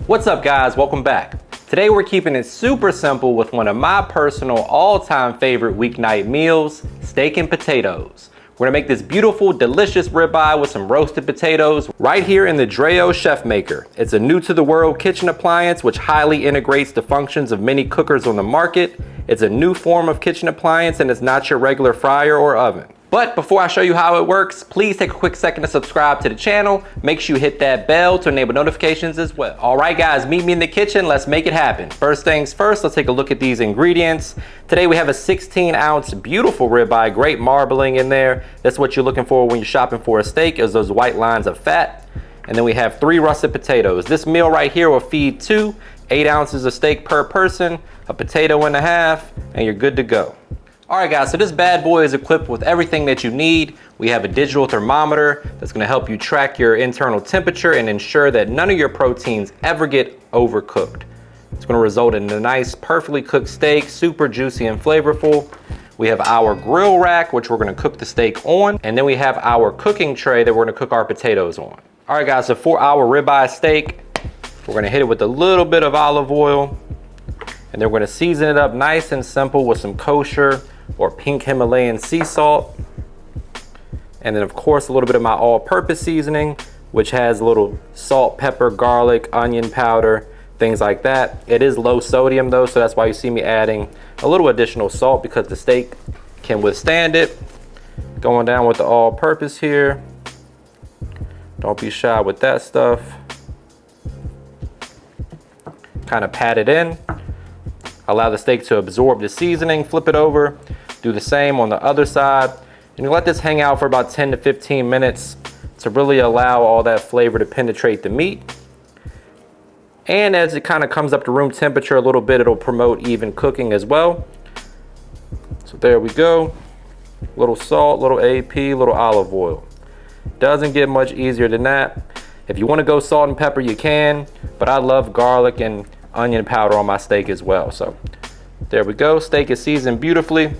What's up guys, welcome back. Today we're keeping it super simple with one of my personal all-time favorite weeknight meals, steak and potatoes. We're gonna make this beautiful, delicious ribeye with some roasted potatoes right here in the Dreo ChefMaker. It's a new to the world kitchen appliance which highly integrates the functions of many cookers on the market. It's a new form of kitchen appliance and it's not your regular fryer or oven. But before I show you how it works, please take a quick second to subscribe to the channel. Make sure you hit that bell to enable notifications as well. All right guys, meet me in the kitchen. Let's make it happen. First things first, let's take a look at these ingredients. Today we have a 16-ounce beautiful ribeye, great marbling in there. That's what you're looking for when you're shopping for a steak, is those white lines of fat. And then we have 3 russet potatoes. This meal right here will feed 8 ounces of steak per person, a potato and a half, and you're good to go. All right guys, so this bad boy is equipped with everything that you need. We have a digital thermometer that's gonna help you track your internal temperature and ensure that none of your proteins ever get overcooked. It's gonna result in a nice, perfectly cooked steak, super juicy and flavorful. We have our grill rack, which we're gonna cook the steak on. And then we have our cooking tray that we're gonna cook our potatoes on. All right guys, so for our ribeye steak, we're gonna hit it with a little bit of olive oil. And then we're gonna season it up nice and simple with some kosher or pink Himalayan sea salt. And then of course a little bit of my all-purpose seasoning, which has a little salt, pepper, garlic, onion powder, things like that. It is low sodium though, so that's why you see me adding a little additional salt, because the steak can withstand it. Going down with the all-purpose here. Don't be shy with that stuff. Kind of pat it in. Allow the steak to absorb the seasoning, flip it over, do the same on the other side, and you let this hang out for about 10 to 15 minutes to really allow all that flavor to penetrate the meat. And as it kind of comes up to room temperature a little bit, it'll promote even cooking as well. So there we go. Little salt, little AP, little olive oil. Doesn't get much easier than that. If you want to go salt and pepper, you can, but I love garlic and onion powder on my steak as well. So there we go, steak is seasoned beautifully.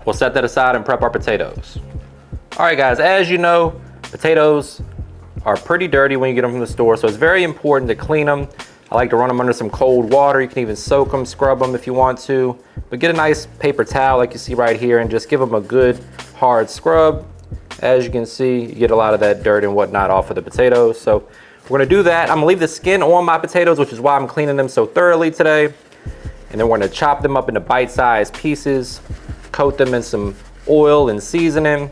We'll set that aside and prep our potatoes. All right guys, as you know, potatoes are pretty dirty when you get them from the store, so it's very important to clean them. I like to run them under some cold water. You can even soak them, scrub them if you want to, but get a nice paper towel like you see right here and just give them a good hard scrub. As you can see, you get a lot of that dirt and whatnot off of the potatoes. So we're gonna do that. I'm gonna leave the skin on my potatoes, which is why I'm cleaning them so thoroughly today. And then we're gonna chop them up into bite-sized pieces, coat them in some oil and seasoning,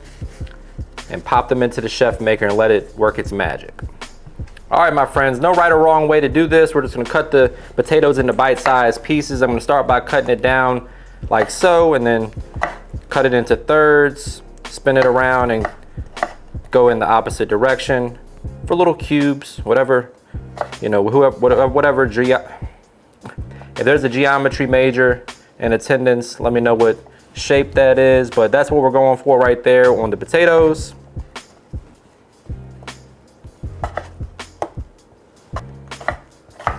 and pop them into the ChefMaker and let it work its magic. All right, my friends, no right or wrong way to do this. We're just gonna cut the potatoes into bite-sized pieces. I'm gonna start by cutting it down like so, and then cut it into thirds, spin it around, and go in the opposite direction for little cubes, whatever, you know, whatever. If there's a geometry major in attendance, let me know what shape that is, but that's what we're going for right there on the potatoes.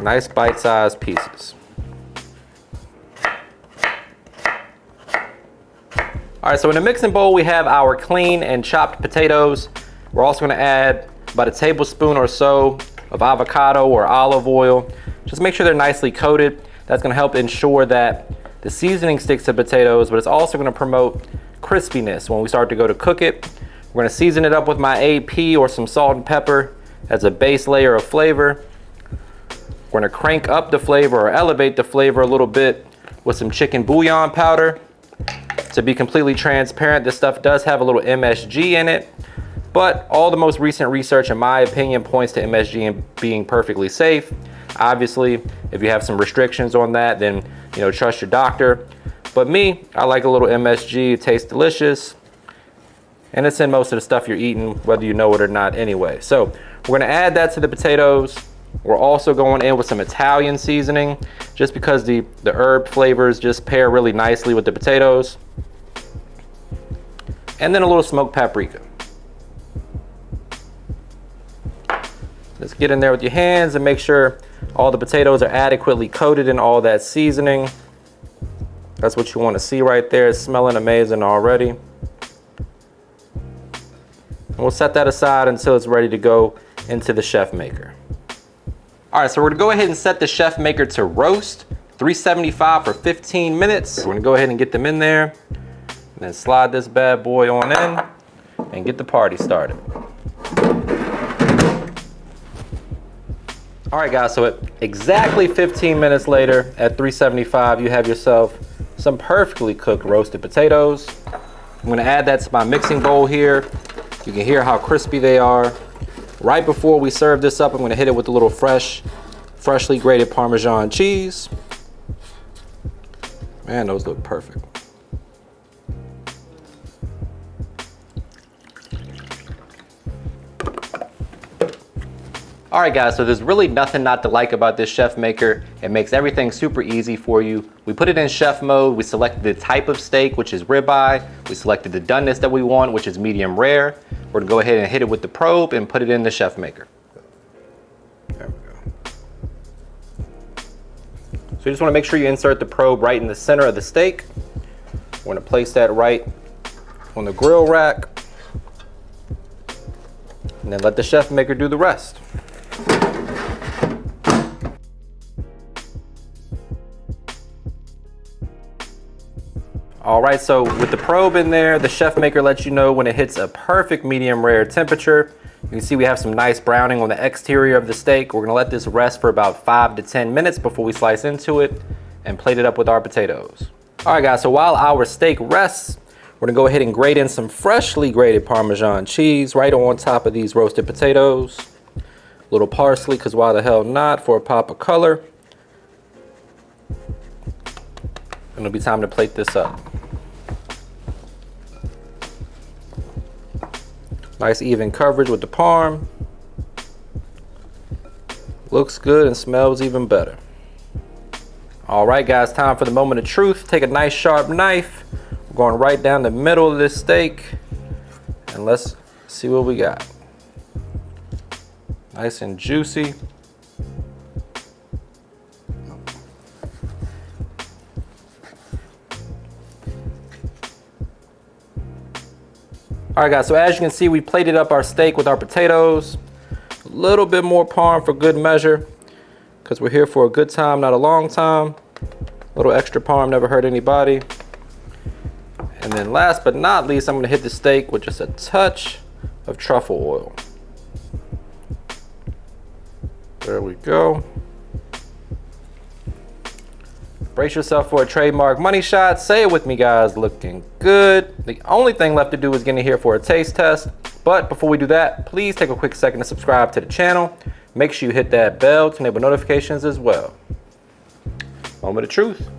Nice bite-sized pieces. All right, so in the mixing bowl, we have our clean and chopped potatoes. We're also gonna add about a tablespoon or so of avocado or olive oil. Just make sure they're nicely coated. That's gonna help ensure that the seasoning sticks to potatoes, but it's also gonna promote crispiness when we start to go to cook it. We're gonna season it up with my AP or some salt and pepper as a base layer of flavor. We're gonna crank up the flavor or elevate the flavor a little bit with some chicken bouillon powder. To be completely transparent, this stuff does have a little MSG in it, but all the most recent research, in my opinion, points to MSG being perfectly safe. Obviously, if you have some restrictions on that, then you know, trust your doctor. But me, I like a little MSG. It tastes delicious, and it's in most of the stuff you're eating, whether you know it or not anyway. So we're gonna add that to the potatoes. We're also going in with some Italian seasoning, just because the herb flavors just pair really nicely with the potatoes. And then a little smoked paprika. Just get in there with your hands and make sure all the potatoes are adequately coated in all that seasoning. That's what you want to see right there. It's smelling amazing already. And we'll set that aside until it's ready to go into the ChefMaker. All right, so we're gonna go ahead and set the ChefMaker to roast, 375 for 15 minutes. We're gonna go ahead and get them in there, and then slide this bad boy on in, and get the party started. All right guys, so at exactly 15 minutes later at 375, you have yourself some perfectly cooked roasted potatoes. I'm gonna add that to my mixing bowl here. You can hear how crispy they are. Right before we serve this up, I'm gonna hit it with a little freshly grated Parmesan cheese. Man, those look perfect. All right guys, so there's really nothing not to like about this ChefMaker. It makes everything super easy for you. We put it in chef mode. We selected the type of steak, which is ribeye. We selected the doneness that we want, which is medium rare. We're gonna go ahead and hit it with the probe and put it in the ChefMaker. There we go. So you just wanna make sure you insert the probe right in the center of the steak. We're gonna place that right on the grill rack. And then let the ChefMaker do the rest. All right, so with the probe in there, the ChefMaker lets you know when it hits a perfect medium rare temperature. You can see we have some nice browning on the exterior of the steak. We're gonna let this rest for about 5 to 10 minutes before we slice into it and plate it up with our potatoes. All right guys, so while our steak rests, we're gonna go ahead and grate in some freshly grated Parmesan cheese right on top of these roasted potatoes. A little parsley, because why the hell not, for a pop of color. And it'll be time to plate this up. Nice even coverage with the parm. Looks good and smells even better. All right guys, time for the moment of truth. Take a nice sharp knife. We're going right down the middle of this steak. And let's see what we got. Nice and juicy. All right guys, so as you can see, we plated up our steak with our potatoes. A little bit more parm for good measure, because we're here for a good time, not a long time. A little extra parm never hurt anybody. And then last but not least, I'm gonna hit the steak with just a touch of truffle oil. There we go. Brace yourself for a trademark money shot. Say it with me guys, looking good. The only thing left to do is get in here for a taste test. But before we do that, please take a quick second to subscribe to the channel. Make sure you hit that bell to enable notifications as well. Moment of truth.